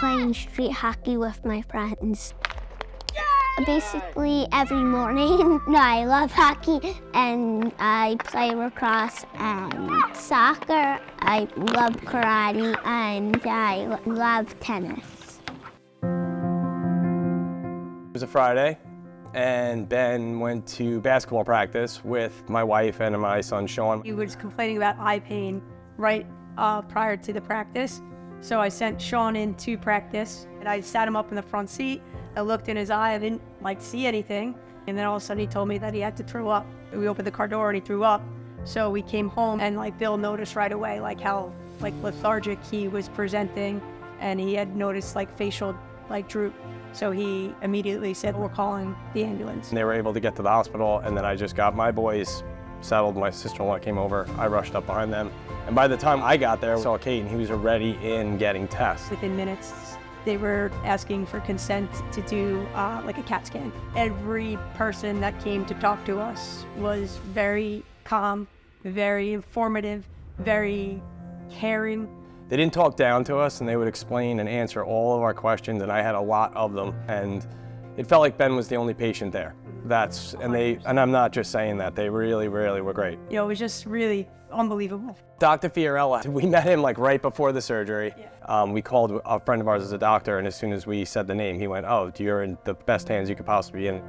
playing street hockey with my friends. Basically, every morning, I love hockey, and I play lacrosse and soccer. I love karate, and I love tennis. It was a Friday, and Ben went to basketball practice with my wife and my son, Sean. He was complaining about eye pain right prior to the practice. So I sent Sean in to practice, and I sat him up in the front seat. I looked in his eye, I didn't see anything. And then all of a sudden he told me that he had to throw up. We opened the car door and he threw up. So we came home, and Bill noticed right away how lethargic he was presenting, and he had noticed facial droop. So he immediately said, we're calling the ambulance. And they were able to get to the hospital, and then I just got my boys settled. My sister-in-law came over, I rushed up behind them. And by the time I got there, I saw Caden, he was already in getting tests. Within minutes, they were asking for consent to do a CAT scan. Every person that came to talk to us was very calm, very informative, very caring. They didn't talk down to us, and they would explain and answer all of our questions, and I had a lot of them. And it felt like Ben was the only patient there. And I'm not just saying that, they really, really were great. It was just really unbelievable. Dr. Fiorella, we met him right before the surgery. Yeah. We called a friend of ours as a doctor, and as soon as we said the name, he went, oh, you're in the best hands you could possibly be in.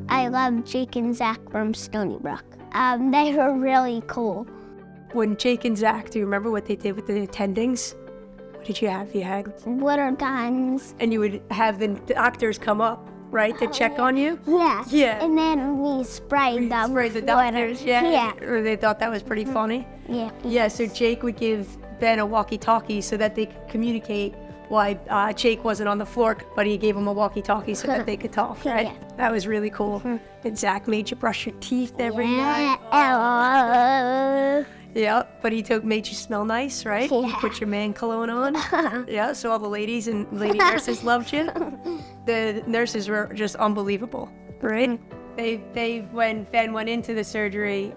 I love Jake and Zach from Stony Brook. They were really cool. When Jake and Zach, do you remember what they did with the attendings? What did you have? You had water guns. And you would have the doctors come up, right, to check on you? Yeah. Yeah. And then we sprayed them sprayed the with doctors, water. yeah. Or they thought that was pretty funny? Yeah. Yeah, so Jake would give Ben a walkie-talkie so that they could communicate why Jake wasn't on the floor, but he gave him a walkie-talkie so that they could talk, right? Yeah. That was really cool. And Zach made you brush your teeth every night. Yeah, but he made you smell nice, right? Yeah. You put your man cologne on. Yeah, so all the ladies and lady nurses loved you. The nurses were just unbelievable, right? When Ben went into the surgery,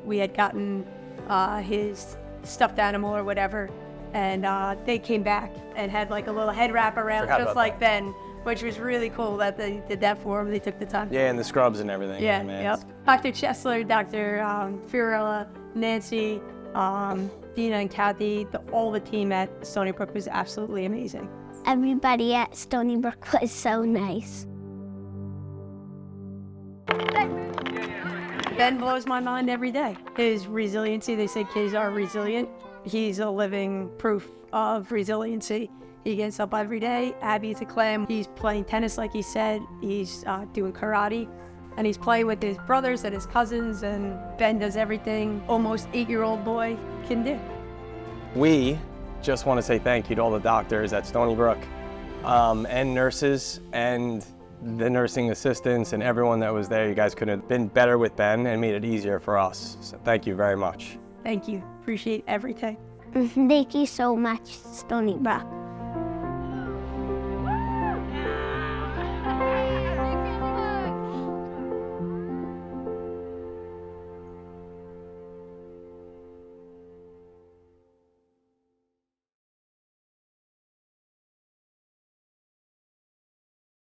we had gotten his stuffed animal or whatever, and they came back and had a little head wrap around, just like Ben, which was really cool that they did that for him. They took the time. Yeah, and the scrubs and everything. Yeah, man. yep. Dr. Chesler, Dr. Fiorella, Nancy, Dina and Kathy, all the team at Stony Brook was absolutely amazing. Everybody at Stony Brook was so nice. Ben blows my mind every day. His resiliency, they say kids are resilient. He's a living proof of resiliency. He gets up every day. Abby's a clam. He's playing tennis, like he said. He's doing karate. And he's playing with his brothers and his cousins, and Ben does everything almost 8-year-old boy can do. We just want to say thank you to all the doctors at Stony Brook, and nurses, and the nursing assistants, and everyone that was there. You guys could have been better with Ben and made it easier for us. So thank you very much. Thank you. Appreciate everything. Thank you so much, Stony Brook.